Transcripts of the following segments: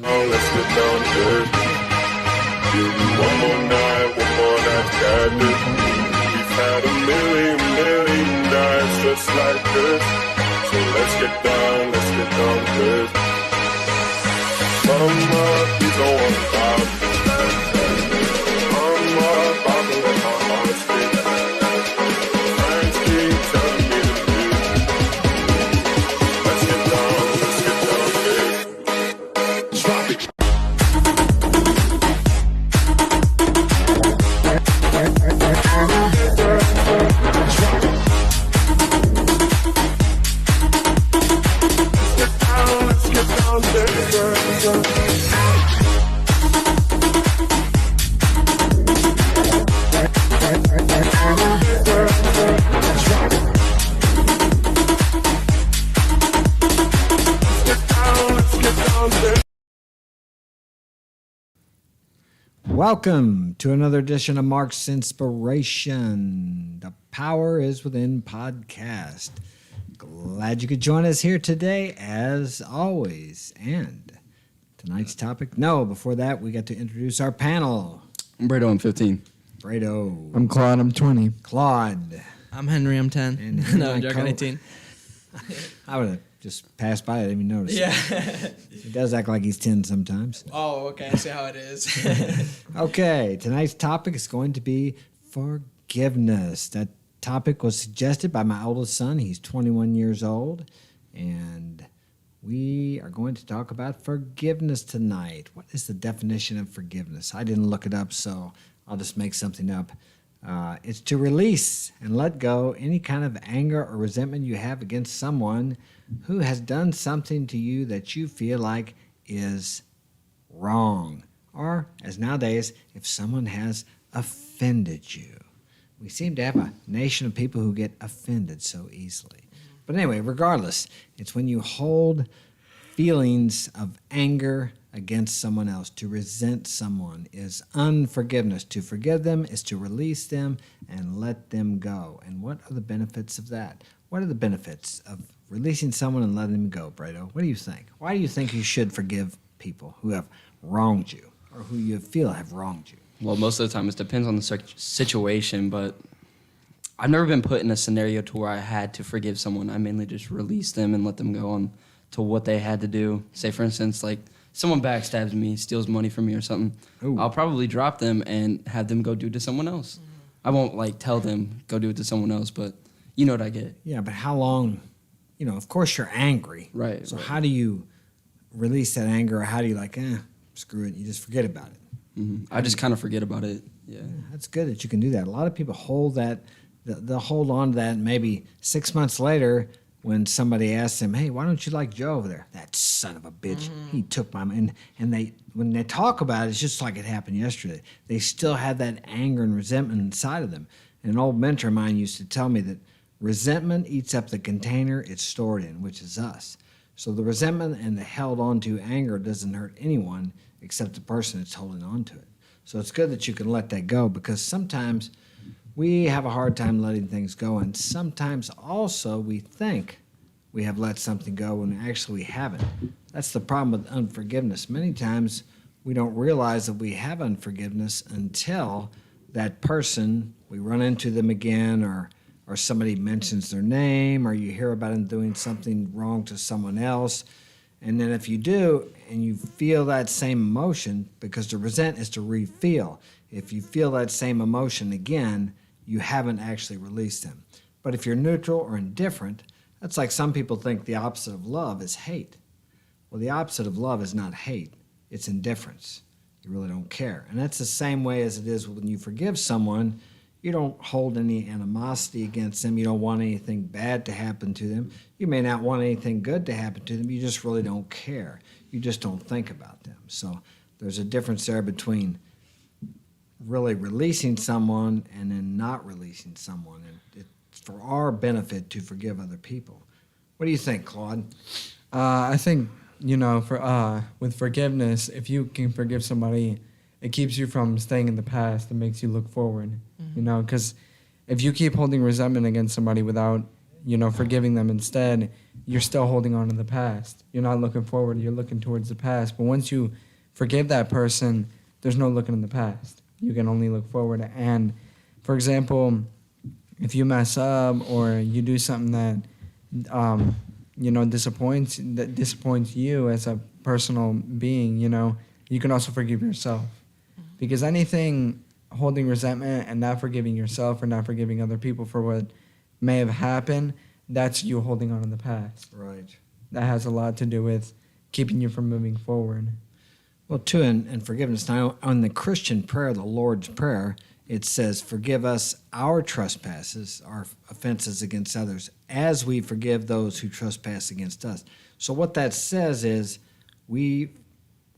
let's get down to this. Give me one more night together. We've had a million nights just like this. So let's get down to this. Mama, you don't want to stop. Mama, Baba, let my heart speak. Friends keep telling me to do. Let's get down to this. Drop it. Welcome to another edition of Mark's Inspiration. The power is within podcast. Glad you could join us here today, as always. And tonight's topic, before that, we got to introduce our panel. I'm Brado, I'm 15. Brado. I'm Claude, I'm 20. Claude. I'm Henry, I'm 10. And no, I'm joking, 18. I would have just passed by it, I didn't even notice. Yeah. He does act like he's 10 sometimes. Oh, okay, I see how it is. Okay, tonight's topic is going to be forgiveness. That topic was suggested by my oldest son. He's 21 years old, and we are going to talk about forgiveness tonight. What is the definition of forgiveness? I didn't look it up, so I'll just make something up. It's to release and let go any kind of anger or resentment you have against someone who has done something to you that you feel like is wrong. Or, as nowadays, if someone has offended you. We seem to have a nation of people who get offended so easily. But anyway, regardless, it's when you hold feelings of anger against someone else. To resent someone is unforgiveness. To forgive them is to release them and let them go. And what are the benefits of that? What are the benefits of releasing someone and letting them go, Brado? What do you think? Why do you think you should forgive people who have wronged you or who you feel have wronged you? Well, most of the time it depends on the situation, but I've never been put in a scenario to where I had to forgive someone. I mainly just released them and let them go on to what they had to do. Say, for instance, like someone backstabs me, steals money from me or something. Ooh. I'll probably drop them and have them go do it to someone else. I won't tell them go do it to someone else, but you know what I get. Yeah, but how long? Of course you're angry. Right. So how do you release that anger, or how do you screw it, you just forget about it? Mm-hmm. I just kind of forget about it, yeah. That's good that you can do that. A lot of people hold that, they'll hold on to that, and maybe 6 months later when somebody asks them, hey, why don't you like Joe over there? That son of a bitch, he took my money. And when they talk about it, it's just like it happened yesterday. They still have that anger and resentment inside of them. And an old mentor of mine used to tell me that resentment eats up the container it's stored in, which is us. So the resentment and the held on to anger doesn't hurt anyone except the person that's holding on to it. So it's good that you can let that go, because sometimes we have a hard time letting things go, and sometimes also we think we have let something go when actually we haven't. That's the problem with unforgiveness. Many times we don't realize that we have unforgiveness until that person, we run into them again, or somebody mentions their name, or you hear about them doing something wrong to someone else. And then if you do, and you feel that same emotion, because to resent is to re-feel. If you feel that same emotion again, you haven't actually released them. But if you're neutral or indifferent, that's like some people think the opposite of love is hate. Well, the opposite of love is not hate, it's indifference. You really don't care. And that's the same way as it is when you forgive someone. You don't hold any animosity against them. You don't want anything bad to happen to them. You may not want anything good to happen to them. You just really don't care. You just don't think about them. So there's a difference there between really releasing someone and then not releasing someone. And it's for our benefit to forgive other people. What do you think, Claude? I think, with forgiveness, if you can forgive somebody, it keeps you from staying in the past. It makes you look forward, because if you keep holding resentment against somebody without, forgiving them instead, you're still holding on to the past. You're not looking forward. You're looking towards the past. But once you forgive that person, there's no looking in the past. You can only look forward. And, for example, if you mess up or you do something that, disappoints you as a personal being, you can also forgive yourself. Because anything holding resentment and not forgiving yourself or not forgiving other people for what may have happened, that's you holding on to the past. Right. That has a lot to do with keeping you from moving forward. Well, too, in forgiveness, now on the Christian prayer, the Lord's Prayer, it says, forgive us our trespasses, our offenses against others, as we forgive those who trespass against us. So what that says is we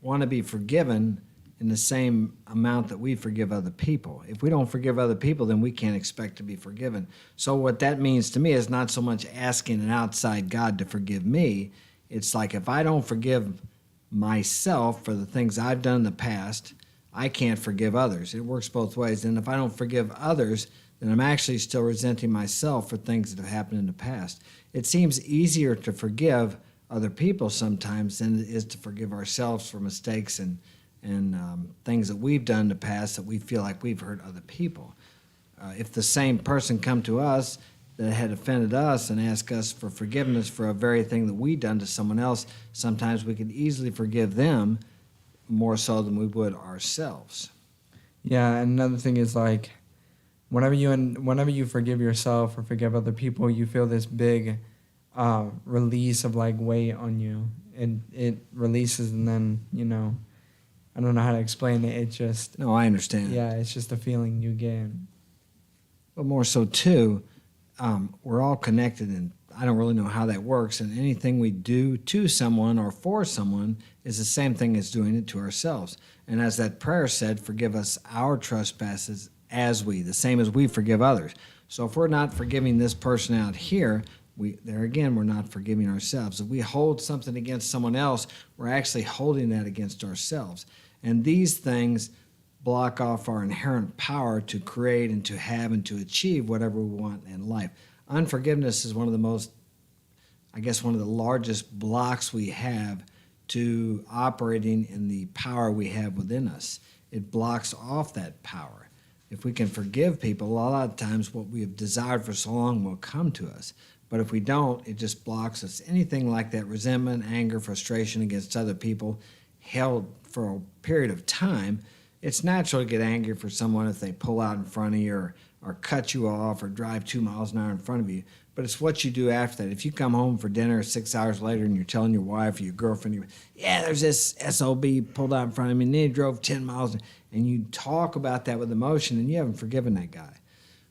want to be forgiven in the same amount that we forgive other people. If we don't forgive other people, then we can't expect to be forgiven. So what that means to me is not so much asking an outside God to forgive me. It's like if I don't forgive myself for the things I've done in the past, I can't forgive others. It works both ways. And if I don't forgive others, then I'm actually still resenting myself for things that have happened in the past. It seems easier to forgive other people sometimes than it is to forgive ourselves for mistakes and things that we've done in the past that we feel like we've hurt other people. If the same person come to us that had offended us and ask us for forgiveness for a very thing that we done to someone else, sometimes we could easily forgive them more so than we would ourselves. Yeah, and another thing is like, whenever you forgive yourself or forgive other people, you feel this big release of like weight on you. It releases, and then I don't know how to explain it. It just No, I understand. Yeah, it's just a feeling you get. But more so too, we're all connected, and I don't really know how that works. And anything we do to someone or for someone is the same thing as doing it to ourselves. And as that prayer said, forgive us our trespasses the same as we forgive others. So if we're not forgiving this person out here, we're not forgiving ourselves. If we hold something against someone else, we're actually holding that against ourselves. And these things block off our inherent power to create and to have and to achieve whatever we want in life. Unforgiveness is one of the largest blocks we have to operating in the power we have within us. It blocks off that power. If we can forgive people, a lot of times what we have desired for so long will come to us. But if we don't, it just blocks us. Anything like that, resentment, anger, frustration against other people held for a period of time, it's natural to get angry for someone if they pull out in front of you or cut you off or drive 2 miles an hour in front of you. But it's what you do after that. If you come home for dinner 6 hours later and you're telling your wife or your girlfriend, there's this SOB pulled out in front of me and then he drove 10 miles, and you talk about that with emotion, and you haven't forgiven that guy.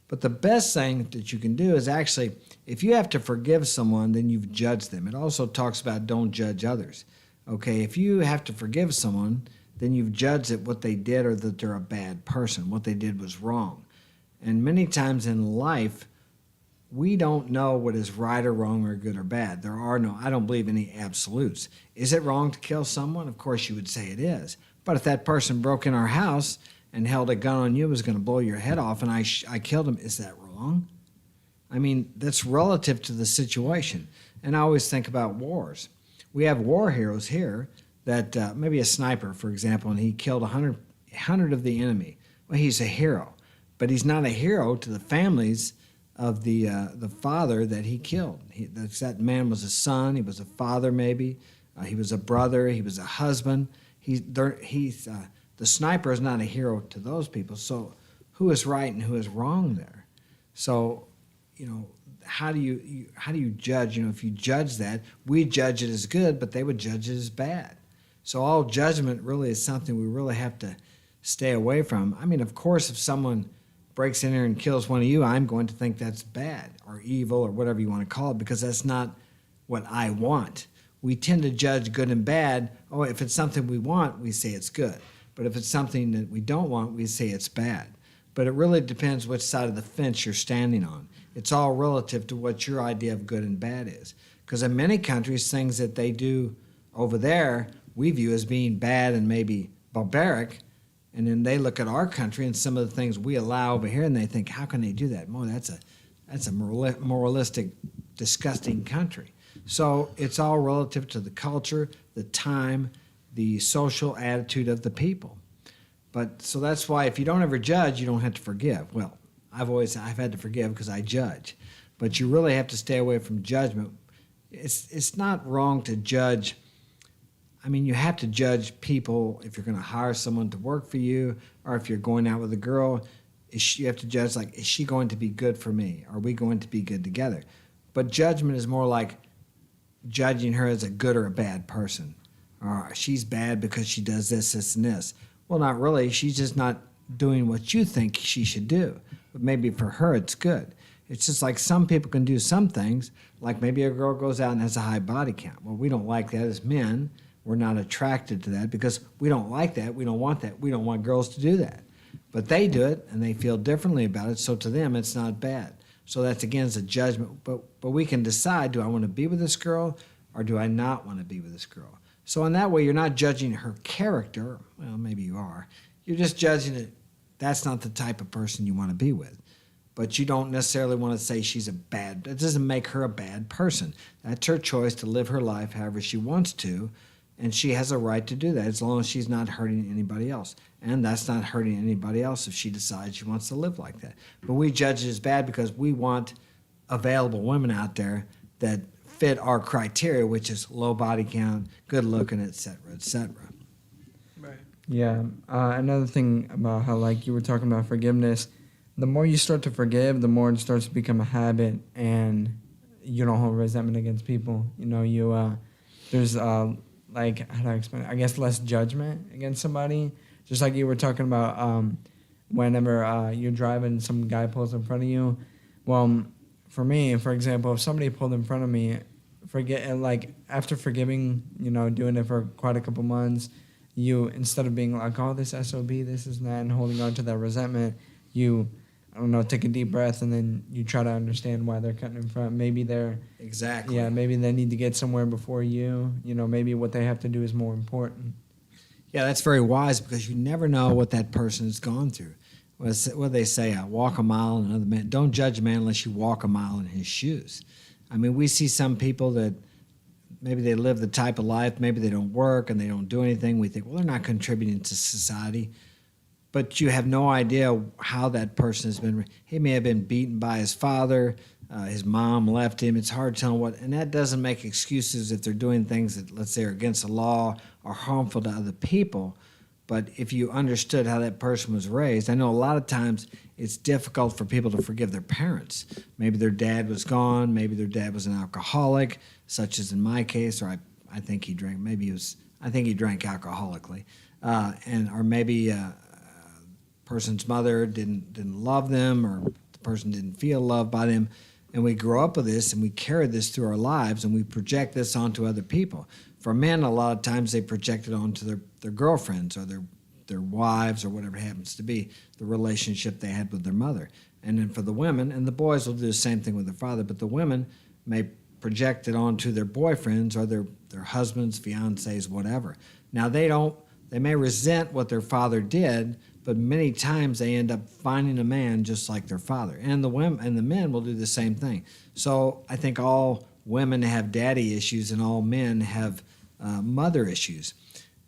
But the best thing that you can do is actually, if you have to forgive someone, then you've judged them. It also talks about don't judge others. Okay, if you have to forgive someone, then you've judged that what they did or that they're a bad person. What they did was wrong. And many times in life, we don't know what is right or wrong or good or bad. I don't believe any absolutes. Is it wrong to kill someone? Of course you would say it is. But if that person broke in our house and held a gun on you, was going to blow your head off, and I killed him, is that wrong? I mean, that's relative to the situation. And I always think about wars. We have war heroes here that maybe a sniper, for example, and he killed 100 of the enemy. Well, he's a hero. But he's not a hero to the families of the father that he killed. That man was a son. He was a father, maybe. He was a brother. He was a husband. The sniper is not a hero to those people. So who is right and who is wrong there? So, how do you judge? If you judge that, we judge it as good, but they would judge it as bad. So all judgment really is something we really have to stay away from. I mean, of course, if someone breaks in here and kills one of you, I'm going to think that's bad or evil or whatever you want to call it, because that's not what I want. We tend to judge good and bad. Oh, if it's something we want, we say it's good. But if it's something that we don't want, we say it's bad. But it really depends which side of the fence you're standing on. It's all relative to what your idea of good and bad is. Because in many countries, things that they do over there, we view as being bad and maybe barbaric. And then they look at our country and some of the things we allow over here, and they think, how can they do that? That's a moralistic, disgusting country. So it's all relative to the culture, the time, the social attitude of the people. But so that's why if you don't ever judge, you don't have to forgive. Well, I've had to forgive because I judge, but you really have to stay away from judgment. It's not wrong to judge. I mean, you have to judge people if you're going to hire someone to work for you, or if you're going out with a girl. You have to judge, like, is she going to be good for me? Are we going to be good together? But judgment is more like judging her as a good or a bad person. Or she's bad because she does this, this, and this. Well, not really. She's just not doing what you think she should do. But maybe for her it's good. It's just like some people can do some things, like maybe a girl goes out and has a high body count. Well, we don't like that as men. We're not attracted to that because we don't like that. We don't want that. We don't want girls to do that. But they do it, and they feel differently about it, so to them it's not bad. So that's, again, it's a judgment. But we can decide, do I want to be with this girl or do I not want to be with this girl? So in that way, you're not judging her character. Well, maybe you are. You're just judging it. That's not the type of person you want to be with. But you don't necessarily want to say she's a bad. It doesn't make her a bad person. That's her choice to live her life however she wants to, and she has a right to do that as long as she's not hurting anybody else. And that's not hurting anybody else if she decides she wants to live like that. But we judge it as bad because we want available women out there that fit our criteria, which is low body count, good looking, et cetera, et cetera. Right. Yeah. Another thing about how, like, you were talking about forgiveness, the more you start to forgive, the more it starts to become a habit, and you don't hold resentment against people. You know, there's like, how do I explain it? I guess less judgment against somebody. Just like you were talking about, whenever you're driving, some guy pulls in front of you. Well, for me, for example, if somebody pulled in front of me, after forgiving, doing it for quite a couple months, you, instead of being like, oh, this SOB, this is that, and holding on to that resentment, you, I don't know, take a deep breath, and then you try to understand why they're cutting in front. Maybe they're... Exactly. Yeah, maybe they need to get somewhere before you. Maybe what they have to do is more important. Yeah, that's very wise because you never know what that person has gone through. What they say, walk a mile in another man. Don't judge a man unless you walk a mile in his shoes. I mean, we see some people that maybe they live the type of life, maybe they don't work and they don't do anything. We think, well, they're not contributing to society. But you have no idea how that person has been. He may have been beaten by his father. His mom left him. It's hard to tell what. And that doesn't make excuses if they're doing things that, let's say, are against the law or harmful to other people. But if you understood how that person was raised, I know a lot of times it's difficult for people to forgive their parents. Maybe their dad was gone. Maybe their dad was an alcoholic, such as in my case, or I think he drank. I think he drank alcoholically, or maybe person's mother didn't love them, or the person didn't feel loved by them. And we grow up with this, and we carry this through our lives, and we project this onto other people. For men, a lot of times they project it onto their girlfriends or their wives or whatever it happens to be, the relationship they had with their mother. And then for the women, and the boys will do the same thing with their father, but the women may project it onto their boyfriends or their husbands, fiancés, whatever. Now they may resent what their father did, but many times they end up finding a man just like their father. And the women and the men will do the same thing. So I think all women have daddy issues and all men have mother issues.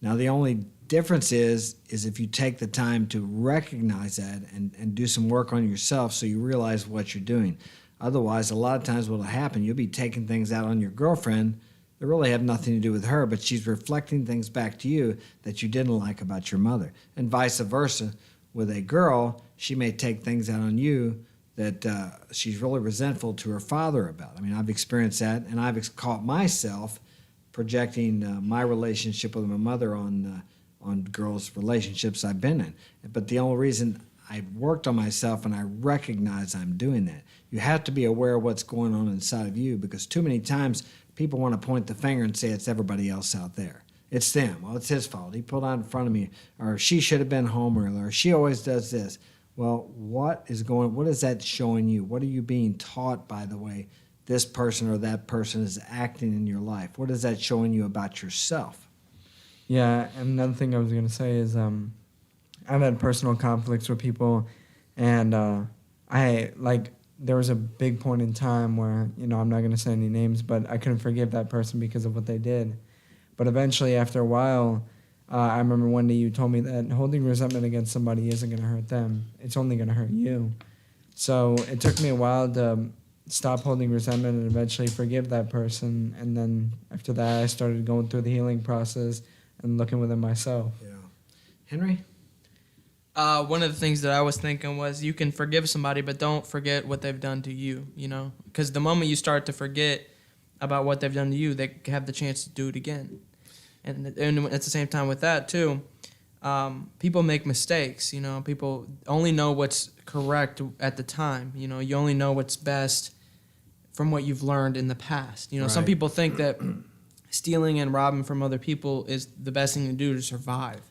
Now the only difference is if you take the time to recognize that and do some work on yourself so you realize what you're doing. Otherwise, a lot of times what will happen, you'll be taking things out on your girlfriend that really have nothing to do with her, but she's reflecting things back to you that you didn't like about your mother. And vice versa. With a girl, she may take things out on you that she's really resentful to her father about. I mean, I've experienced that, and I've caught myself projecting my relationship with my mother on girls' relationships I've been in. But the only reason I've worked on myself and I recognize I'm doing that. You have to be aware of what's going on inside of you, because too many times people want to point the finger and say it's everybody else out there. It's them. Well, it's his fault. He pulled out in front of me, or she should have been home earlier, or she always does this. Well, what is that showing you? What are you being taught by the way this person or that person is acting in your life? What is that showing you about yourself? Yeah, and another thing I was going to say is I've had personal conflicts with people, and there was a big point in time where, I'm not going to say any names, but I couldn't forgive that person because of what they did. But eventually, after a while, I remember one day you told me that holding resentment against somebody isn't going to hurt them. It's only going to hurt you. So it took me a while to stop holding resentment and eventually forgive that person. And then after that, I started going through the healing process and looking within myself. Yeah. Henry? One of the things that I was thinking was you can forgive somebody, but don't forget what they've done to you, Because the moment you start to forget about what they've done to you, they have the chance to do it again. And at the same time with that, too, people make mistakes, People only know what's correct at the time, You only know what's best from what you've learned in the past. Some Right. people think that stealing and robbing from other people is the best thing to do to survive.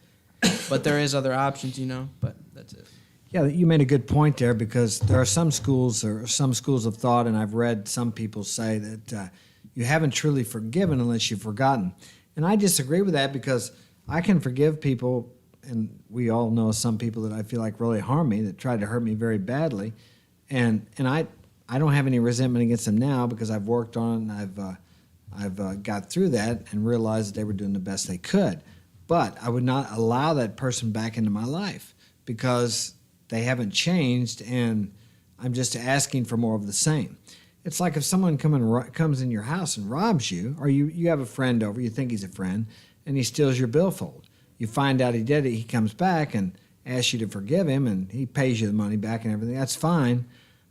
But there is other options, but that's it. Yeah, you made a good point there because there are some schools of thought, and I've read some people say that you haven't truly forgiven unless you've forgotten. And I disagree with that because I can forgive people, and we all know some people that I feel like really harm me, that tried to hurt me very badly. And I don't have any resentment against them now because I've worked on it and I've got through that and realized that they were doing the best they could. But I would not allow that person back into my life because they haven't changed and I'm just asking for more of the same. It's like if someone comes in your house and robs you, or you have a friend over, you think he's a friend, and he steals your billfold. You find out he did it, he comes back and asks you to forgive him and he pays you the money back and everything. That's fine.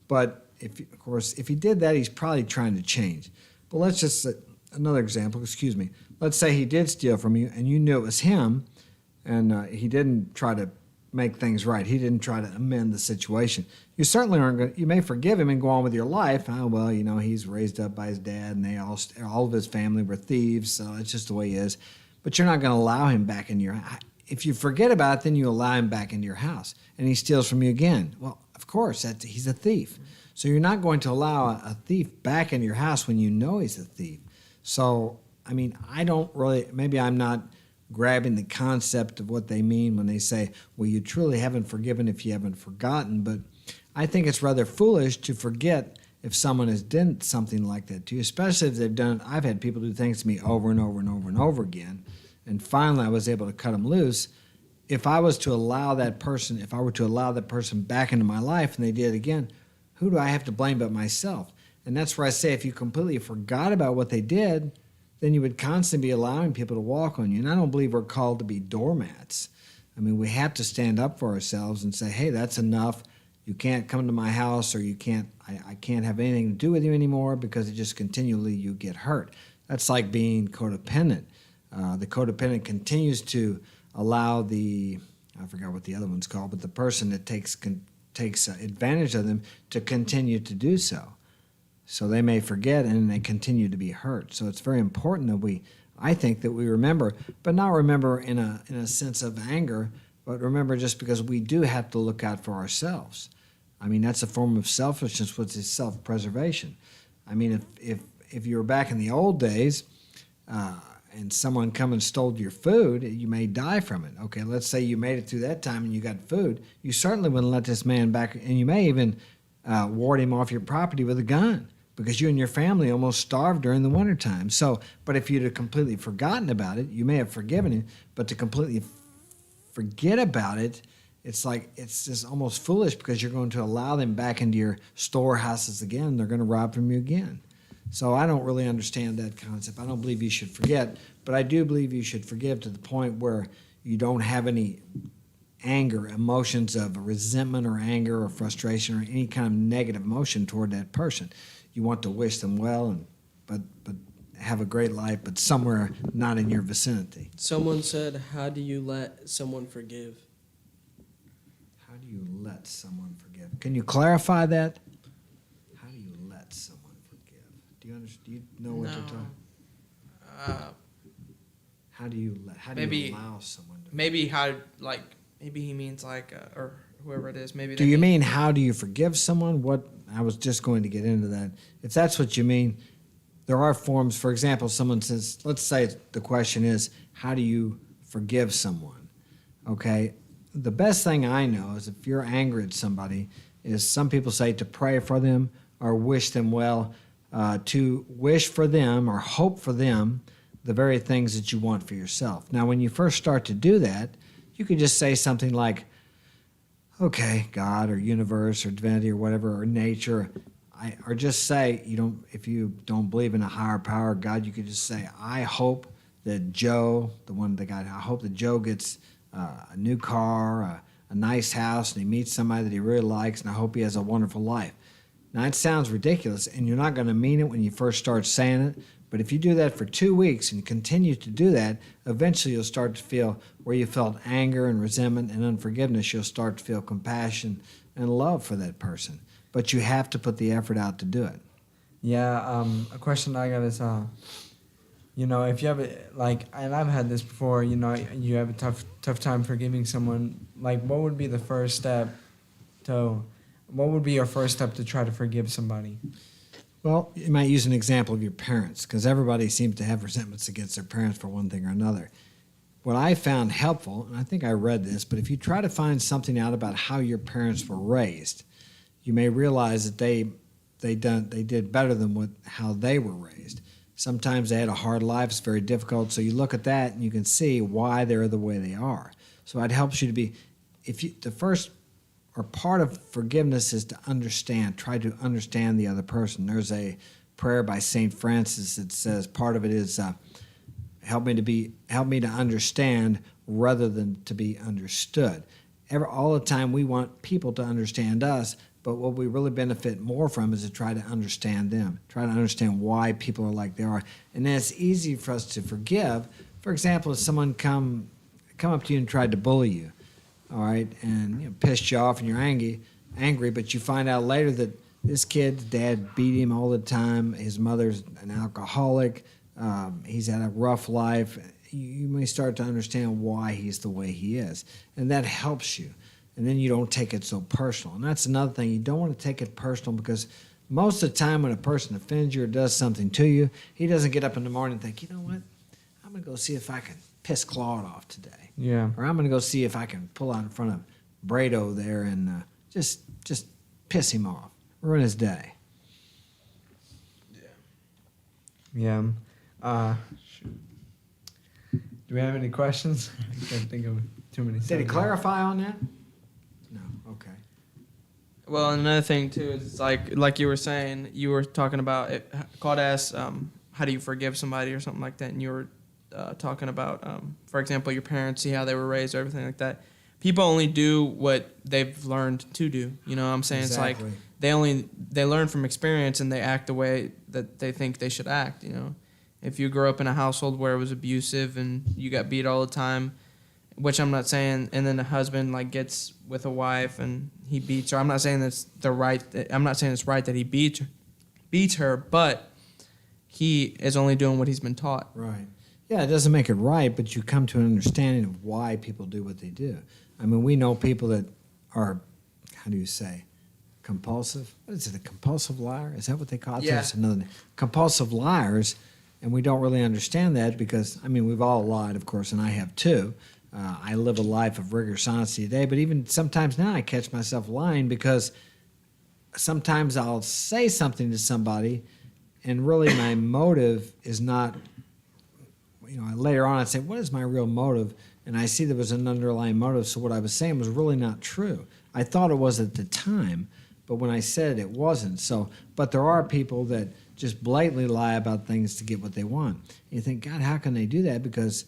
But if he did that, he's probably trying to change. But let's just, another example, Let's say he did steal from you and you knew it was him and he didn't try to make things right. He didn't try to amend the situation. You certainly aren't going to, you may forgive him and go on with your life. Oh, well, he's raised up by his dad and all of his family were thieves, so it's just the way he is. But you're not going to allow him back in your house. If you forget about it, then you allow him back into your house and he steals from you again. Well, of course, he's a thief. So you're not going to allow a thief back in your house when you know he's a thief. So, I don't really, maybe I'm not grabbing the concept of what they mean when they say, well, you truly haven't forgiven if you haven't forgotten. But I think it's rather foolish to forget if someone has done something like that to you, especially if they've done it. I've had people do things to me over and over and over and over again. And finally, I was able to cut them loose. If I were to allow that person back into my life and they did it again, who do I have to blame but myself? And that's where I say if you completely forgot about what they did, then you would constantly be allowing people to walk on you. And I don't believe we're called to be doormats. We have to stand up for ourselves and say, hey, that's enough. You can't come to my house or I can't have anything to do with you anymore because it just continually you get hurt. That's like being codependent. The codependent continues to allow I forgot what the other one's called, but the person that takes advantage of them to continue to do so. So they may forget and they continue to be hurt. So it's very important that I think that we remember, but not remember in a sense of anger, but remember just because we do have to look out for ourselves. That's a form of selfishness, which is self-preservation. If you were back in the old days and someone come and stole your food, you may die from it. Okay, let's say you made it through that time and you got food. You certainly wouldn't let this man back, and you may even ward him off your property with a gun because you and your family almost starved during the wintertime. So, but if you'd have completely forgotten about it, you may have forgiven him, but to completely forget about it, it's just almost foolish because you're going to allow them back into your storehouses again and they're going to rob from you again. So I don't really understand that concept. I don't believe you should forget, but I do believe you should forgive to the point where you don't have any anger, emotions of resentment or anger or frustration or any kind of negative emotion toward that person. You want to wish them well, but have a great life, but somewhere not in your vicinity. Someone said, how do you let someone forgive? How do you let someone forgive? Can you clarify that? How do you let someone forgive? Do you understand? Do you know what you're talking? How do you allow someone to? Maybe maybe he means or whoever it is. Maybe. Do you mean how do you forgive someone? What I was just going to get into that. If that's what you mean, there are forms. For example, someone says, let's say the question is, how do you forgive someone? Okay. The best thing I know is if you're angry at somebody is some people say to pray for them or wish them well, to wish for them or hope for them the very things that you want for yourself. Now, when you first start to do that, you could just say something like, okay, God or universe or divinity or whatever, or nature, or just say, if you don't believe in a higher power, God, you could just say, I hope that Joe, I hope that Joe gets a new car, a nice house, and he meets somebody that he really likes, and I hope he has a wonderful life. Now, it sounds ridiculous, and you're not going to mean it when you first start saying it, but if you do that for 2 weeks and continue to do that, eventually you'll start to feel where you felt anger and resentment and unforgiveness, you'll start to feel compassion and love for that person. But you have to put the effort out to do it. Yeah, a question I got is, if you have and I've had this before, you have a tough time forgiving someone, what would be the first step what would be your first step to try to forgive somebody? Well, you might use an example of your parents, because everybody seems to have resentments against their parents for one thing or another. What I found helpful, and I think I read this, but if you try to find something out about how your parents were raised, you may realize that they did better than how they were raised. Sometimes they had a hard life, it's very difficult, so you look at that and you can see why they're the way they are. So it helps you to be, the first or part of forgiveness is to try to understand the other person. There's a prayer by St. Francis that says part of it is help me to understand rather than to be understood. All the time we want people to understand us, but what we really benefit more from is to try to understand them, try to understand why people are like they are. And then it's easy for us to forgive. For example, if someone come up to you and tried to bully you, all right, and pissed you off and you're angry, but you find out later that this kid's dad beat him all the time, his mother's an alcoholic, he's had a rough life, you may start to understand why he's the way he is. And that helps you. And then you don't take it so personal. And that's another thing. You don't want to take it personal because most of the time when a person offends you or does something to you, he doesn't get up in the morning and think, you know what, I'm going to go see if I can piss Claude off today. Yeah. Or I'm going to go see if I can pull out in front of Brado there and just piss him off, ruin his day. Yeah. Do we have any questions? I can't think of too many. Did he clarify on that? No. Okay. Well, another thing too is like you were saying, you were talking about it. Claude asked, how do you forgive somebody or something like that, and you were talking about, for example, your parents, see how they were raised or everything like that. People only do what they've learned to do. You know what I'm saying? Exactly. It's like they learn from experience and they act the way that they think they should act. You know, if you grew up in a household where it was abusive and you got beat all the time, which I'm not saying, and then the husband gets with a wife and he beats her. I'm not saying that's I'm not saying it's right that he beats her, but he is only doing what he's been taught. Right. Yeah, it doesn't make it right, but you come to an understanding of why people do what they do. I mean, we know people that are, how do you say, compulsive? What is it, a compulsive liar? Is that what they call it? Yeah. That's another name. Compulsive liars, and we don't really understand that because, I mean, we've all lied, of course, and I have too. I live a life of rigorous honesty today, but even sometimes now I catch myself lying because sometimes I'll say something to somebody and really my motive is not, later on I'd say, what is my real motive? And I see there was an underlying motive, so what I was saying was really not true. I thought it was at the time, but when I said it, it wasn't. But there are people that just blatantly lie about things to get what they want. And you think, God, how can they do that? Because,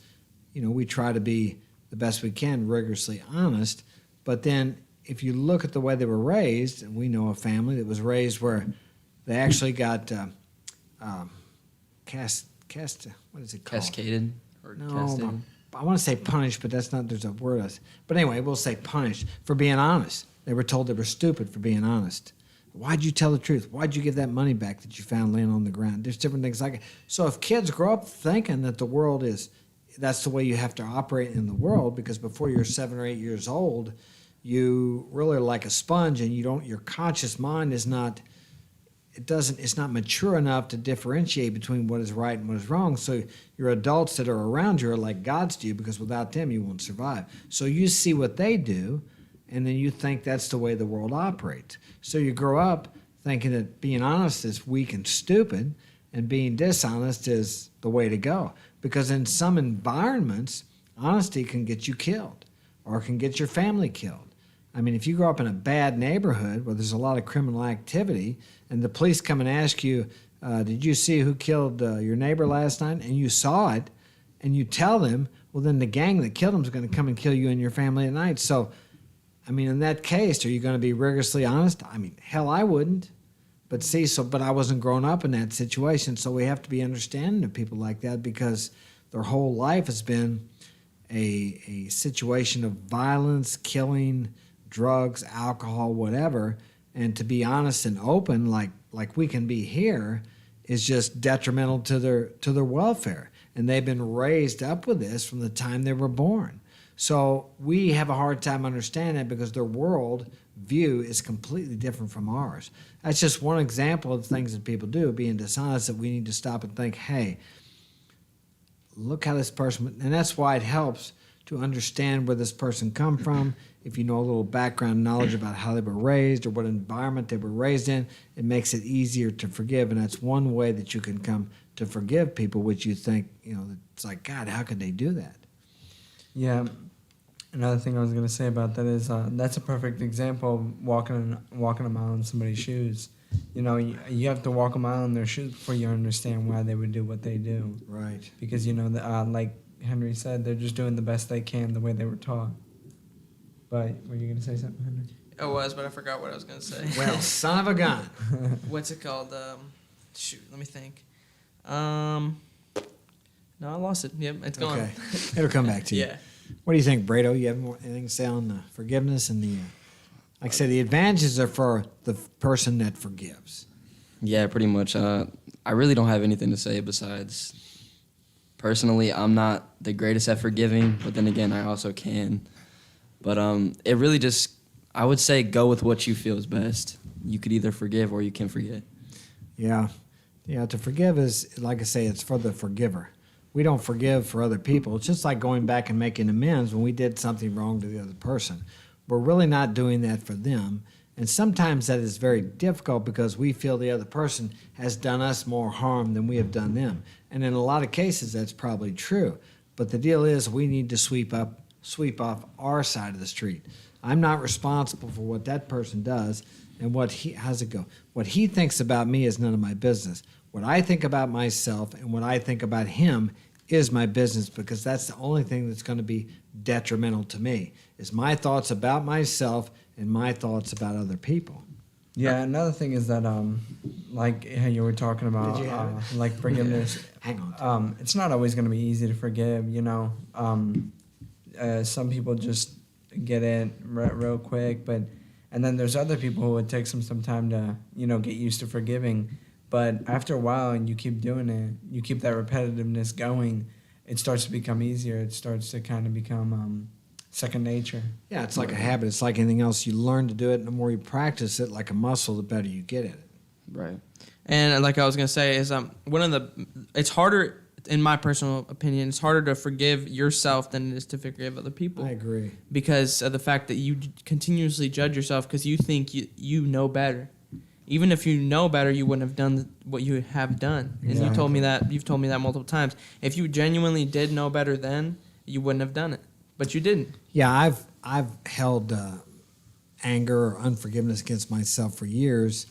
we try to be the best we can, rigorously honest. But then if you look at the way they were raised, and we know a family that was raised where they actually got what is it called? Cascaded or No, casted? I want to say punished, but that's not, there's a word. But anyway, we'll say punished for being honest. They were told they were stupid for being honest. Why'd you tell the truth? Why'd you give that money back that you found laying on the ground? There's different things like it. So if kids grow up thinking that the world that's the way you have to operate in the world, because before you're 7 or 8 years old, you really are like a sponge and your conscious mind is not, it's not mature enough to differentiate between what is right and what is wrong. So your adults that are around you are like gods to you because without them you won't survive. So you see what they do and then you think that's the way the world operates. So you grow up thinking that being honest is weak and stupid, and being dishonest is the way to go. Because in some environments, honesty can get you killed or can get your family killed. I mean, if you grow up in a bad neighborhood where there's a lot of criminal activity and the police come and ask you, did you see who killed your neighbor last night? And you saw it, and you tell them, well, then the gang that killed him is going to come and kill you and your family at night. So, I mean, in that case, are you going to be rigorously honest? I mean, hell, I wouldn't. But see, but I wasn't growing up in that situation, so we have to be understanding of people like that because their whole life has been a situation of violence, killing, drugs, alcohol, whatever. And to be honest and open, like we can be here, is just detrimental to their welfare. And they've been raised up with this from the time they were born. So we have a hard time understanding it because their world view is completely different from ours. That's just one example of things that people do, being dishonest, that we need to stop and think, hey, look how this person, and that's why it helps to understand where this person come from. If you know a little background knowledge about how they were raised or what environment they were raised in, it makes it easier to forgive. And that's one way that you can come to forgive people, which you think, it's like, God, how could they do that? Yeah. Another thing I was going to say about that is that's a perfect example of walking a mile in somebody's shoes. You have to walk a mile in their shoes before you understand why they would do what they do. Right. Because, like Henry said, they're just doing the best they can the way they were taught. But were you going to say something, Henry? I was, but I forgot what I was going to say. Well, son of a gun. What's it called? Shoot, let me think. No, I lost it. Yep, it's gone. Okay. It'll come back to you. Yeah. What do you think, Brado? You have anything to say on the forgiveness and the, like I said, the advantages are for the person that forgives. Yeah, pretty much. I really don't have anything to say besides, personally, I'm not the greatest at forgiving, but then again, I also can. But it really just, I would say go with what you feel is best. You could either forgive or you can forget. Yeah. Yeah, to forgive is, like I say, it's for the forgiver. We don't forgive for other people. It's just like going back and making amends when we did something wrong to the other person. We're really not doing that for them. And sometimes that is very difficult because we feel the other person has done us more harm than we have done them. And in a lot of cases, that's probably true. But the deal is we need to sweep off our side of the street. I'm not responsible for what that person does and how's it go? What he thinks about me is none of my business. What I think about myself and what I think about him is my business, because that's the only thing that's going to be detrimental to me, is my thoughts about myself and my thoughts about other people. Yeah, another thing is that, like how you were talking about, like forgiveness. Hang on. It's not always going to be easy to forgive, some people just get it real quick, and then there's other people who it takes them some time to, get used to forgiving. But after a while, and you keep doing it, you keep that repetitiveness going, it starts to become easier. It starts to kind of become second nature. Yeah, it's like a habit. It's like anything else. You learn to do it, and the more you practice it like a muscle, the better you get at it. Right. And like I was going to say is it's harder, in my personal opinion, it's harder to forgive yourself than it is to forgive other people. I agree. Because of the fact that you continuously judge yourself because you think you know better. Even if you know better, you wouldn't have done what you have done. And Exactly. you've told me that multiple times. If you genuinely did know better then, you wouldn't have done it. But you didn't. Yeah, I've held anger or unforgiveness against myself for years,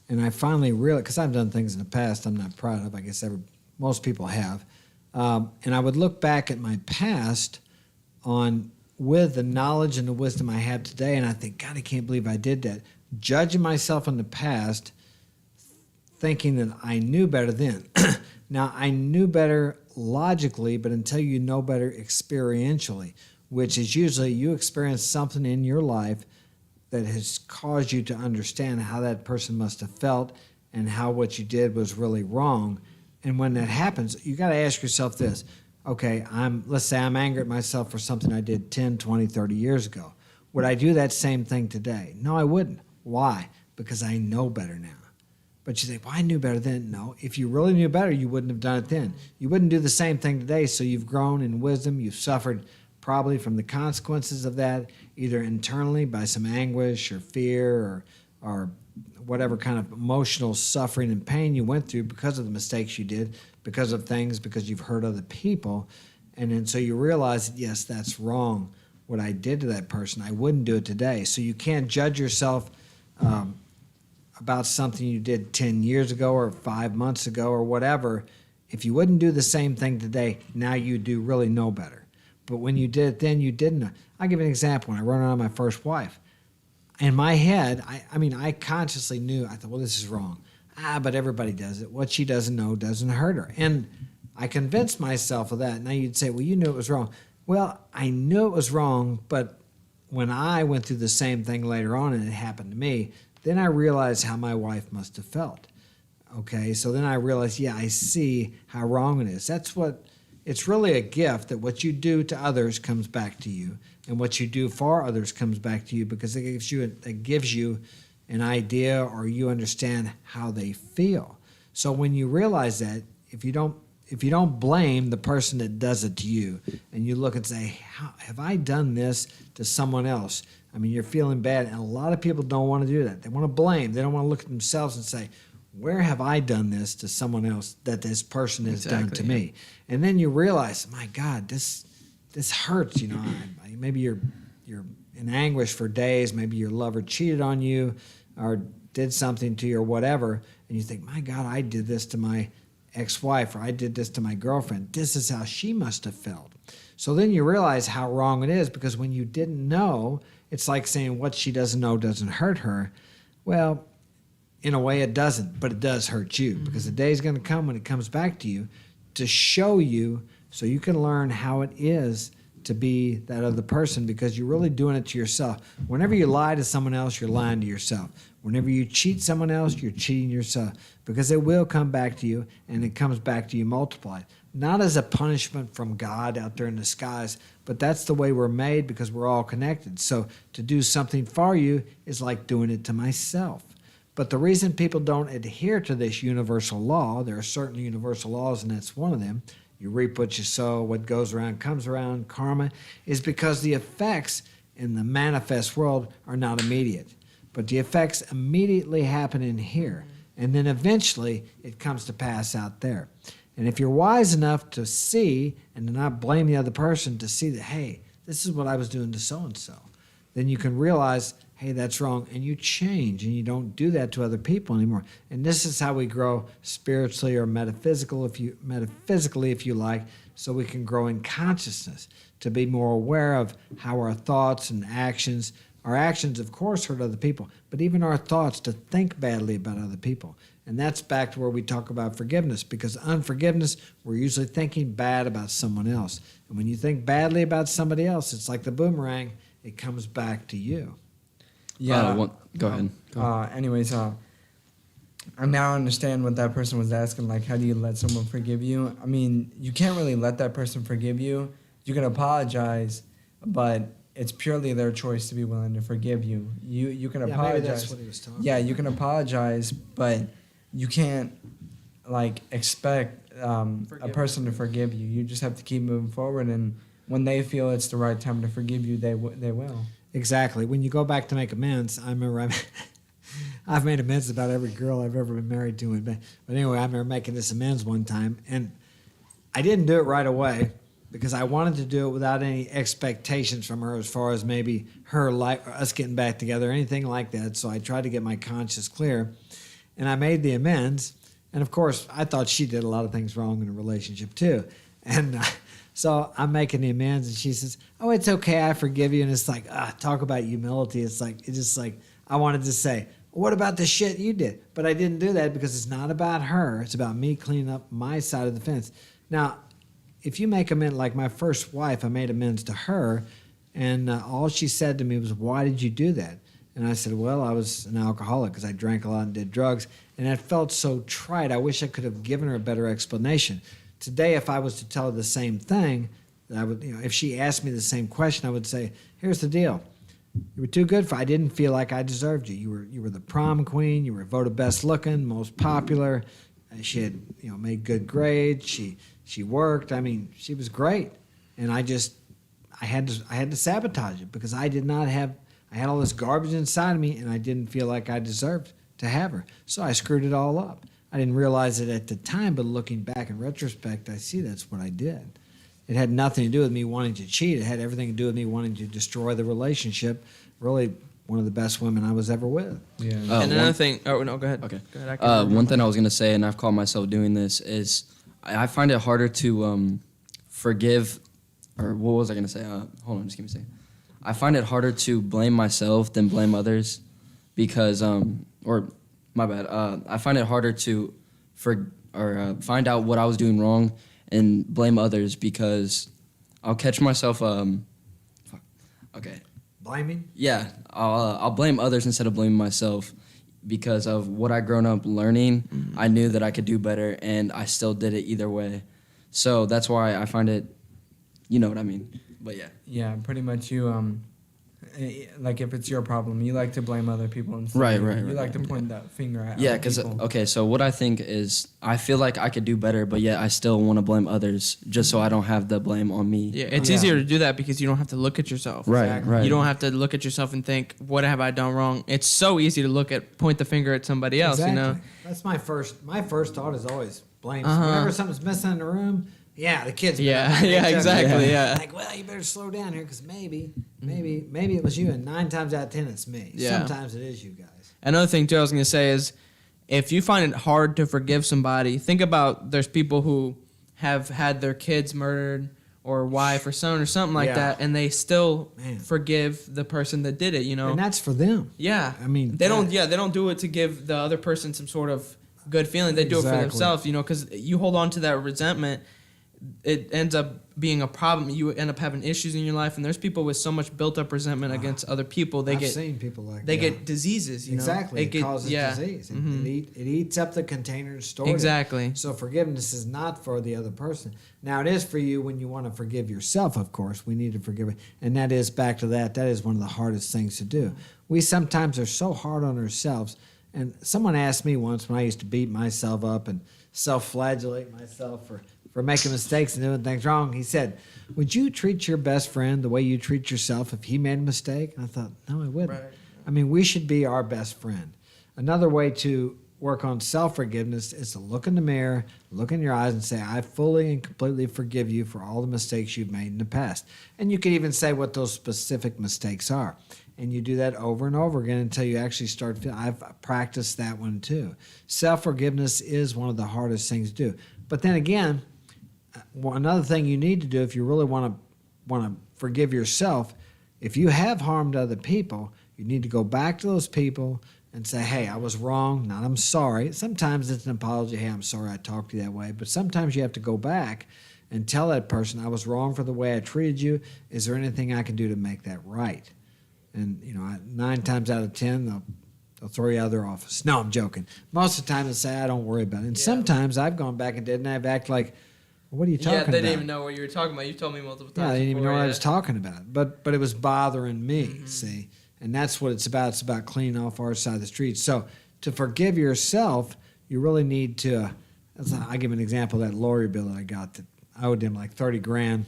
and I finally realized, because I've done things in the past I'm not proud of. I guess most people have, and I would look back at my past with the knowledge and the wisdom I have today, and I think, God, I can't believe I did that. Judging myself in the past, thinking that I knew better then. Now, I knew better logically, but until you know better experientially, which is usually you experience something in your life that has caused you to understand how that person must have felt and how what you did was really wrong. And when that happens, you got to ask yourself this. Okay, let's say I'm angry at myself for something I did 10, 20, 30 years ago. Would I do that same thing today? No, I wouldn't. Why? Because I know better now. But you think, well, I knew better then. No, if you really knew better, you wouldn't have done it then. You wouldn't do the same thing today, so you've grown in wisdom, you've suffered probably from the consequences of that, either internally by some anguish or fear or whatever kind of emotional suffering and pain you went through because of the mistakes you did, because of things, because you've hurt other people. And then so you realize that, yes, that's wrong, what I did to that person. I wouldn't do it today. So you can't judge yourself about something you did 10 years ago or 5 months ago or whatever. If you wouldn't do the same thing today, now you do really know better. But when you did it then, you didn't. I'll give you an example. When I run on my first wife, in my head, I consciously knew, I thought, well, this is wrong. But everybody does it. What she doesn't know doesn't hurt her. And I convinced myself of that. Now you'd say, well, you knew it was wrong. Well, I knew it was wrong, but when I went through the same thing later on and it happened to me, then I realized how my wife must have felt. Okay, so then I realized, yeah, I see how wrong it is. It's really a gift that what you do to others comes back to you, and what you do for others comes back to you, because it gives you an idea, or you understand how they feel. So when you realize that, if you don't blame the person that does it to you, and you look and say, have I done this to someone else? I mean, you're feeling bad, and a lot of people don't want to do that. They want to blame. They don't want to look at themselves and say, where have I done this to someone else that this person has done to me? And then you realize, my God, this hurts. You know, maybe you're in anguish for days. Maybe your lover cheated on you, or did something to you, or whatever, and you think, my God, I did this to my ex-wife, or I did this to my girlfriend. This is how she must have felt. So then you realize how wrong it is, because when you didn't know, it's like saying what she doesn't know doesn't hurt her. Well, in a way it doesn't, but it does hurt you, because the day is going to come when it comes back to you to show you, so you can learn how it is to be that other person, because you're really doing it to yourself. Whenever you lie to someone else, you're lying to yourself. Whenever you cheat someone else, you're cheating yourself, because it will come back to you, and it comes back to you multiplied. Not as a punishment from God out there in the skies, but that's the way we're made, because we're all connected. So to do something for you is like doing it to myself. But the reason people don't adhere to this universal law, there are certain universal laws, and that's one of them. You reap what you sow, what goes around comes around, karma, is because the effects in the manifest world are not immediate. But the effects immediately happen in here, and then eventually it comes to pass out there. And if you're wise enough to see and to not blame the other person, to see that, hey, this is what I was doing to so-and-so, then you can realize, hey, that's wrong, and you change, and you don't do that to other people anymore. And this is how we grow spiritually or metaphysically, if you like, so we can grow in consciousness, to be more aware of how our thoughts and actions, our actions, of course, hurt other people, but even our thoughts, to think badly about other people. And that's back to where we talk about forgiveness, because unforgiveness, we're usually thinking bad about someone else. And when you think badly about somebody else, it's like the boomerang, it comes back to you. Yeah. Go ahead. Anyways, I now understand what that person was asking. Like, how do you let someone forgive you? I mean, you can't really let that person forgive you. You can apologize, but it's purely their choice to be willing to forgive you. You can apologize. Maybe that's what he was talking about. Yeah, you can apologize, but you can't expect a person to forgive you. You just have to keep moving forward, and when they feel it's the right time to forgive you, they will. Exactly. When you go back to make amends, I remember I've made amends about every girl I've ever been married to. But anyway, I remember making this amends one time, and I didn't do it right away because I wanted to do it without any expectations from her as far as maybe her us getting back together, anything like that. So I tried to get my conscience clear, and I made the amends. And of course, I thought she did a lot of things wrong in a relationship too. And so I'm making the amends, and she says, "Oh, it's okay, I forgive you." And it's like, talk about humility. It's just like I wanted to say, what about the shit you did? But I didn't do that, because it's not about her. It's about me cleaning up my side of the fence. Now, if you make amends, like my first wife, I made amends to her, and all she said to me was, "Why did you do that?" And I said, "Well, I was an alcoholic because I drank a lot and did drugs." And it felt so trite. I wish I could have given her a better explanation. Today, if I was to tell her the same thing, I would, if she asked me the same question, I would say, "Here's the deal. You were too good for. I didn't feel like I deserved you. You were the prom queen. You were voted best looking, most popular. She had made good grades. She worked. I mean, she was great. And I I had to sabotage it because I had all this garbage inside of me, and I didn't feel like I deserved to have her. So I screwed it all up. I didn't realize it at the time, but looking back in retrospect, I see that's what I did. It had nothing to do with me wanting to cheat. It had everything to do with me wanting to destroy the relationship. Really, one of the best women I was ever with. Yeah. And another thing. Oh no, go ahead. Okay. Go ahead. I can One thing I was gonna say, and I've caught myself doing this, is I find it harder to forgive, or what was I gonna say? Hold on, just give me a second. I find it harder to blame myself than blame others, because or my bad. I find it harder to find out what I was doing wrong and blame others, because I'll catch myself. Okay. Blaming? Yeah, I'll blame others instead of blaming myself, because of what I grown up learning. Mm-hmm. I knew that I could do better, and I still did it either way. So that's why I find it, you know what I mean. But yeah. Yeah, pretty much you like if it's your problem, you like to blame other people instead. Right, You right, like to right. point that finger at Yeah, other because people. okay, so what I think is I feel like I could do better, but yet I still want to blame others just so I don't have the blame on me. Yeah, it's Yeah. easier to do that because you don't have to look at yourself. Right, Exactly. right. You don't have to look at yourself and think, what have I done wrong? It's so easy to point the finger at somebody else, Exactly. you know? That's my first thought is always blame. Uh-huh. Whenever something's missing in the room, yeah, the kids. been Yeah, up there, yeah, they took it. exactly, yeah. Like, well, you better slow down here because maybe it was you, and 9 times out of 10 it's me. Yeah. Sometimes it is you guys. Another thing, too, I was going to say is if you find it hard to forgive somebody, think about there's people who have had their kids murdered or wife or son or something like Yeah. that, and they still Man. forgive the person that did it, you know? And that's for them. Yeah. I mean, they don't do it to give the other person some sort of good feeling. They do it for Exactly. themselves, you know, because you hold on to that resentment, it ends up being a problem. You end up having issues in your life, and there's people with so much built up resentment against other people. I've seen people like they that. get diseases, you know. Exactly. It causes yeah. disease. Mhm. It eats up the container and stores it. Exactly. So forgiveness is not for the other person. Now it is for you when you want to forgive yourself, of course. We need to forgive it. And that is back to that. That is one of the hardest things to do. We sometimes are so hard on ourselves. And someone asked me once when I used to beat myself up and self-flagellate myself for making mistakes and doing things wrong. He said, would you treat your best friend the way you treat yourself if he made a mistake? And I thought, no, I wouldn't. Right. I mean, we should be our best friend. Another way to work on self-forgiveness is to look in the mirror, look in your eyes and say, I fully and completely forgive you for all the mistakes you've made in the past. And you can even say what those specific mistakes are. And you do that over and over again until you actually start feeling. I've practiced that one too. Self-forgiveness is one of the hardest things to do. But then again, another thing you need to do if you really want to forgive yourself, if you have harmed other people, you need to go back to those people and say, hey, I was wrong, not I'm sorry. Sometimes it's an apology, hey, I'm sorry I talked to you that way. But sometimes you have to go back and tell that person, I was wrong for the way I treated you. Is there anything I can do to make that right? And, 9 times out of 10, they'll throw you out of their office. No, I'm joking. Most of the time, they'll say, I don't worry about it. And sometimes I've gone back and did, and I've acted like, well, what are you talking about? Yeah, they didn't even know what you were talking about. You told me multiple times. Yeah, they didn't even know before, what I yeah. was talking about. But it was bothering me, see? And that's what it's about. It's about cleaning off our side of the street. So to forgive yourself, you really need to, I'll give an example of that lawyer bill that I got that I owed him like 30 grand.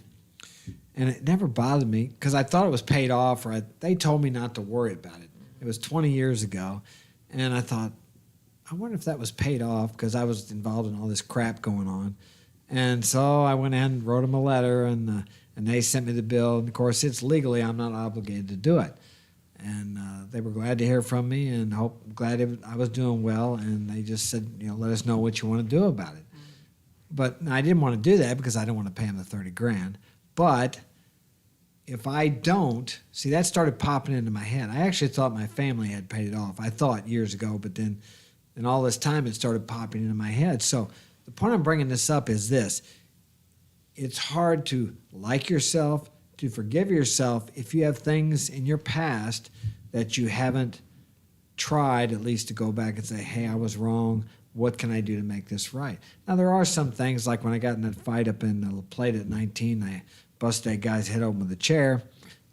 And it never bothered me because I thought it was paid off, or they told me not to worry about it. It was 20 years ago. And I thought, I wonder if that was paid off because I was involved in all this crap going on. And so I went ahead and wrote them a letter, and they sent me the bill. And, of course, it's legally I'm not obligated to do it. And they were glad to hear from me and glad I was doing well. And they just said, let us know what you want to do about it. But I didn't want to do that because I didn't want to pay them the 30 grand. But if I don't, see, that started popping into my head. I actually thought my family had paid it off. I thought years ago, but then all this time it started popping into my head. So the point I'm bringing this up is this. It's hard to like yourself, to forgive yourself if you have things in your past that you haven't tried at least to go back and say, hey, I was wrong. What can I do to make this right? Now, there are some things, like when I got in that fight up in La Plata at 19, I busted that guy's head open with a chair,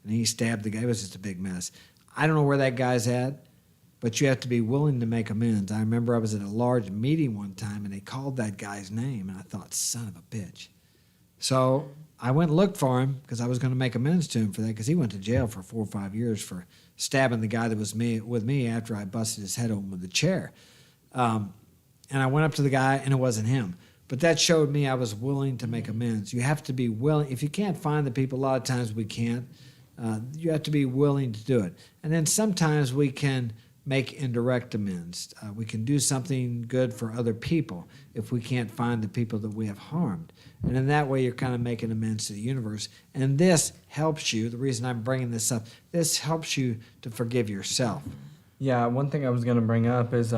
and he stabbed the guy. It was just a big mess. I don't know where that guy's at, but you have to be willing to make amends. I remember I was at a large meeting one time, and they called that guy's name, and I thought, son of a bitch. So I went and looked for him because I was going to make amends to him for that because he went to jail for 4 or 5 years for stabbing the guy that was with me after I busted his head open with a chair. And I went up to the guy, and it wasn't him. But that showed me I was willing to make amends. You have to be willing. If you can't find the people, a lot of times we can't. You have to be willing to do it. And then sometimes we can make indirect amends. We can do something good for other people if we can't find the people that we have harmed. And in that way, you're kind of making amends to the universe. And this helps you. The reason I'm bringing this up, this helps you to forgive yourself. Yeah, one thing I was gonna bring up is,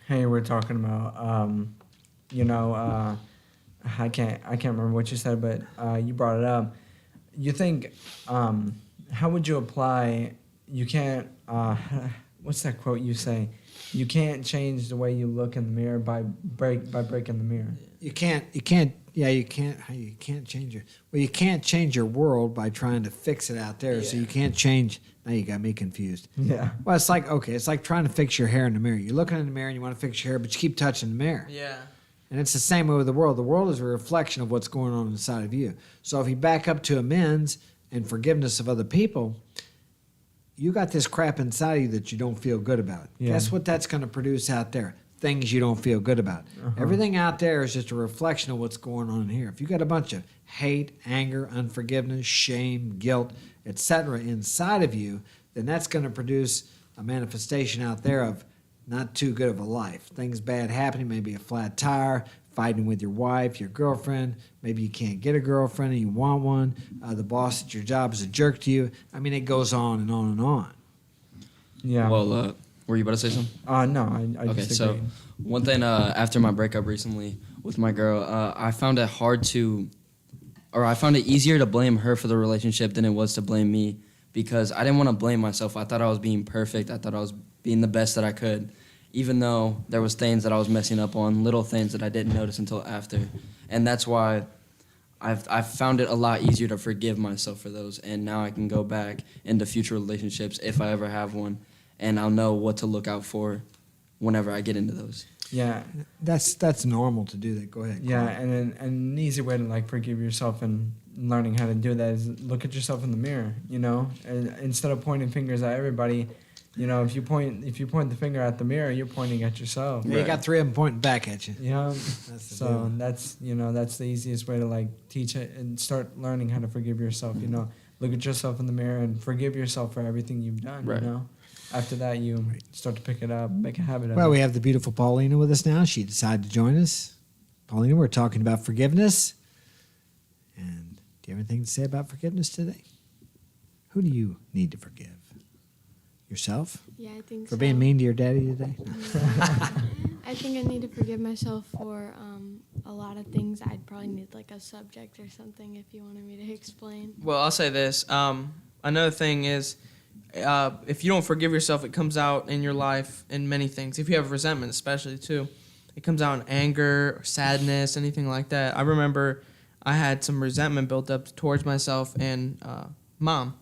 hey, we're talking about, I can't remember what you said, but you brought it up. You think, how would you apply? You can't. What's that quote you say? You can't change the way you look in the mirror by breaking the mirror. You can't change you can't change your world by trying to fix it out there. So you can't change. Now you got me confused. Yeah. Well, it's like trying to fix your hair in the mirror. You're looking in the mirror and you want to fix your hair, but you keep touching the mirror. Yeah. And it's the same way with the world. The world is a reflection of what's going on inside of you. So if you back up to amends and forgiveness of other people, you got this crap inside of you that you don't feel good about. Yeah. Guess what that's going to produce out there? Things you don't feel good about. Everything out there is just a reflection of what's going on in here. If you got a bunch of hate, anger, unforgiveness, shame, guilt, etc. inside of you, then that's going to produce a manifestation out there of not too good of a life. Things bad happening, maybe a flat tire, fighting with your wife, your girlfriend. Maybe you can't get a girlfriend and you want one. The boss at your job is a jerk to you. I mean, it goes on and on and on. Yeah. Well, were you about to say something? No, I Okay, just so agreed. one thing after my breakup recently with my girl, I found it easier to blame her for the relationship than it was to blame me because I didn't want to blame myself. I thought I was being perfect. I thought I was being the best that I could, even though there was things that I was messing up on, little things that I didn't notice until after. And that's why I've found it a lot easier to forgive myself for those. And now I can go back into future relationships if I ever have one, and I'll know what to look out for whenever I get into those. Yeah. That's normal to do that. Go ahead. Yeah, Carl. and an easy way to like forgive yourself and learning how to do that is look at yourself in the mirror, and instead of pointing fingers at everybody, if you point the finger at the mirror, you're pointing at yourself. Yeah, you got 3 of them pointing back at you. That's the so deal. that's the easiest way to like teach it and start learning how to forgive yourself. Look at yourself in the mirror and forgive yourself for everything you've done. Right. After that, you start to pick it up, make a habit of Well, it. we have the beautiful Paulina with us now. She decided to join us. Paulina, we're talking about forgiveness. And do you have anything to say about forgiveness today? Who do you need to forgive? Yourself? Yeah, I think For so. being mean to your daddy today? I think I need to forgive myself for a lot of things. I'd probably need like a subject or something if you wanted me to explain. Well, I'll say this. Another thing is, if you don't forgive yourself, it comes out in your life in many things. If you have resentment, especially too, it comes out in anger, or sadness, anything like that. I remember I had some resentment built up towards myself and mom.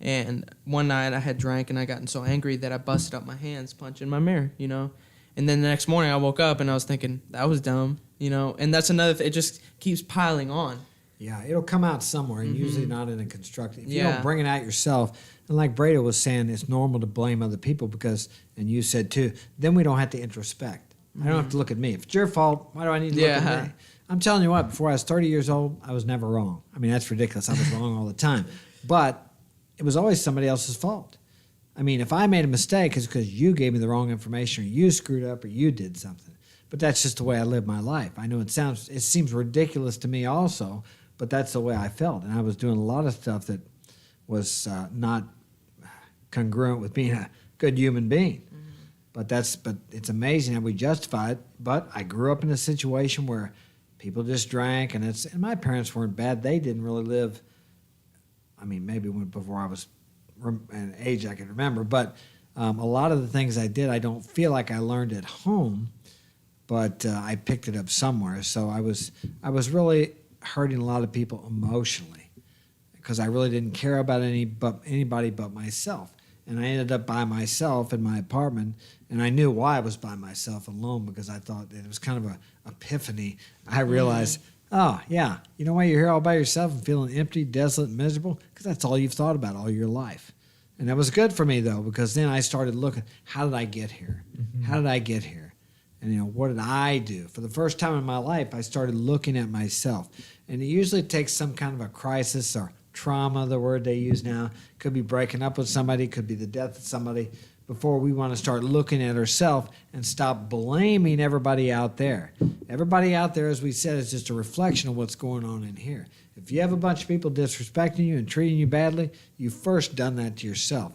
And one night I had drank and I gotten so angry that I busted up my hands punching my mirror, And then the next morning I woke up and I was thinking, that was dumb, And that's another thing. It just keeps piling on. Yeah, it'll come out somewhere, and usually not in a constructive. If you Yeah. don't bring it out yourself, and like Breda was saying, it's normal to blame other people because, and you said too, then we don't have to introspect. I don't have to look at me. If it's your fault, why do I need to look at me? I'm telling you what, before I was 30 years old, I was never wrong. I mean, that's ridiculous. I was wrong all the time. But it was always somebody else's fault. I mean, if I made a mistake, it's because you gave me the wrong information or you screwed up or you did something. But that's just the way I live my life. I know it seems ridiculous to me also, but that's the way I felt. And I was doing a lot of stuff that was not congruent with being a good human being. But it's amazing how we justify it. But I grew up in a situation where people just drank, and my parents weren't bad. They didn't really live. I mean, maybe before I was an age I can remember, but a lot of the things I did, I don't feel like I learned at home, but I picked it up somewhere. So I was really hurting a lot of people emotionally because I really didn't care about anybody but myself. And I ended up by myself in my apartment, and I knew why I was by myself alone because I thought it was kind of an epiphany. I realized, Oh, yeah. You know why you're here all by yourself and feeling empty, desolate, and miserable? Because that's all you've thought about all your life. And that was good for me, though, because then I started looking, how did I get here? How did I get here? And, what did I do? For the first time in my life, I started looking at myself. And it usually takes some kind of a crisis or trauma, the word they use now. Could be breaking up with somebody, could be the death of somebody, before we want to start looking at ourselves and stop blaming everybody out there. Everybody out there, as we said, is just a reflection of what's going on in here. If you have a bunch of people disrespecting you and treating you badly, you've first done that to yourself.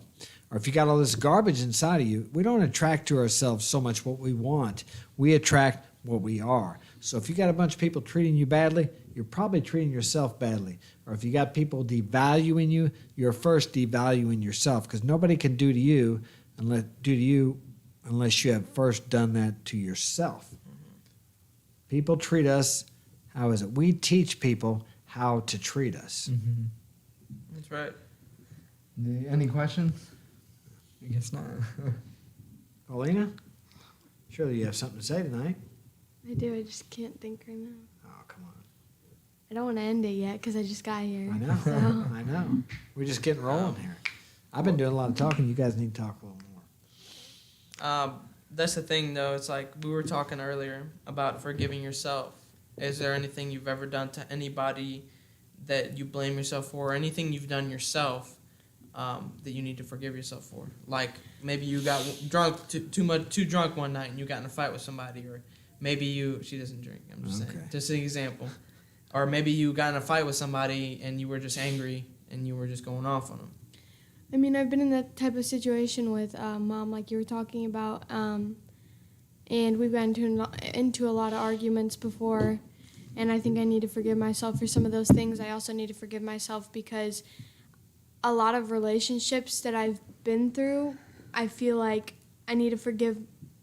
Or if you got all this garbage inside of you, we don't attract to ourselves so much what we want. We attract what we are. So if you got a bunch of people treating you badly, you're probably treating yourself badly. Or if you got people devaluing you, you're first devaluing yourself, because nobody can do to you unless you have first done that to yourself. People treat us, how is it? We teach people how to treat us. That's right. Any questions? I guess not. Paulina, surely you have something to say tonight. I do. I just can't think right now. Oh, come on. I don't want to end it yet because I just got here. I know. So. I know. We're just getting rolling here. I've been doing a lot of talking. You guys need to talk a little more. That's the thing, though. It's like we were talking earlier about forgiving yourself. Is there anything you've ever done to anybody that you blame yourself for, or anything you've done yourself that you need to forgive yourself for? Like maybe you got drunk too drunk one night and you got in a fight with somebody, or maybe she doesn't drink. I'm just saying, just an example. Or maybe you got in a fight with somebody and you were just angry and you were just going off on them. I mean, I've been in that type of situation with Mom, like you were talking about, and we've gotten into a lot of arguments before, and I think I need to forgive myself for some of those things. I also need to forgive myself because a lot of relationships that I've been through, I feel like I need to forgive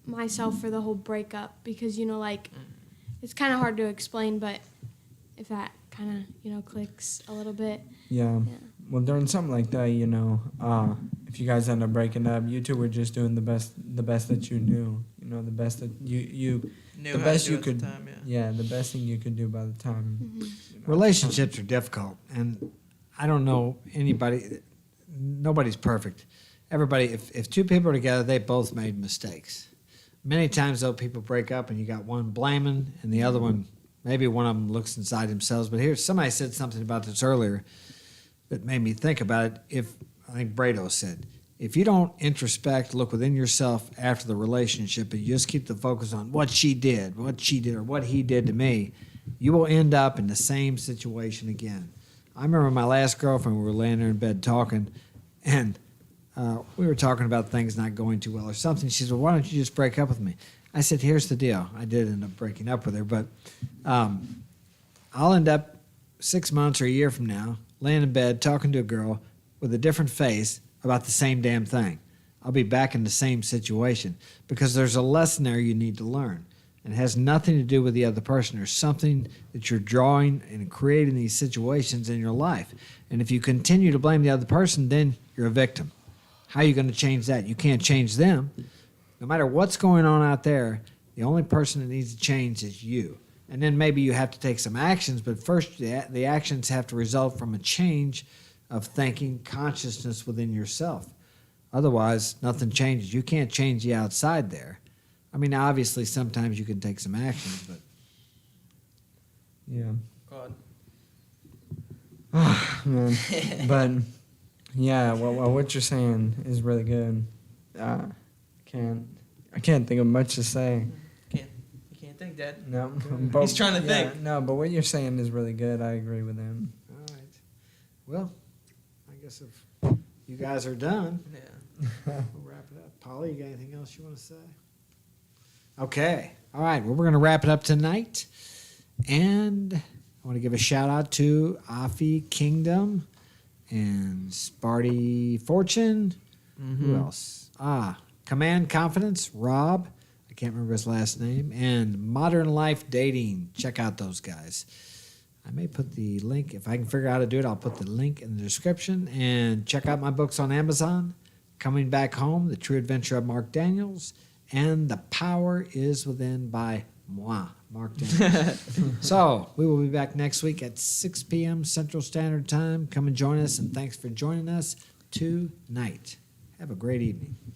myself for the whole breakup because, it's kind of hard to explain, but if that kind of, clicks a little bit. Yeah. Well, during something like that, if you guys end up breaking up, you two were just doing the best that you knew. The best that you Knew the how best to do you at could. the time, The best thing you could do by the time. Relationships are difficult, and I don't know anybody. Nobody's perfect. Everybody, if two people are together, they both made mistakes. Many times, though, people break up, and you got one blaming, and the other one, maybe one of them looks inside themselves. But here, somebody said something about this earlier that made me think about it. I think Brado said, if you don't introspect, look within yourself after the relationship, and you just keep the focus on what she did, or what he did to me, you will end up in the same situation again. I remember my last girlfriend, we were laying there in bed talking, and we were talking about things not going too well or something. She said, well, why don't you just break up with me? I said, here's the deal. I did end up breaking up with her, but I'll end up 6 months or a year from now laying in bed talking to a girl with a different face about the same damn thing. I'll be back in the same situation because there's a lesson there you need to learn. And it has nothing to do with the other person. There's something that you're drawing and creating these situations in your life. And if you continue to blame the other person, then you're a victim. How are you going to change that? You can't change them. No matter what's going on out there, the only person that needs to change is you. And then maybe you have to take some actions, but first the actions have to result from a change of thinking, consciousness within yourself. Otherwise, nothing changes. You can't change the outside there. I mean, obviously, sometimes you can take some actions, but... Yeah. God. Man. But, yeah, what you're saying is really good. I can't think of much to say. You can't think, Dad. No, He's trying to think. No, but what you're saying is really good. I agree with him. All right. Well, I guess if you guys are done, Yeah. we'll wrap it up. Polly, you got anything else you want to say? Okay. All right. Well, we're going to wrap it up tonight. And I want to give a shout out to Afi Kingdom and Sparty Fortune. Who else? Command Confidence, Rob. I can't remember his last name. And Modern Life Dating. Check out those guys. I may put the link. If I can figure out how to do it, I'll put the link in the description. And check out my books on Amazon. Coming Back Home, The True Adventure of Mark Daniels, and The Power Is Within by moi, Mark Daniels. So we will be back next week at 6 p.m. Central Standard Time. Come and join us, and thanks for joining us tonight. Have a great evening.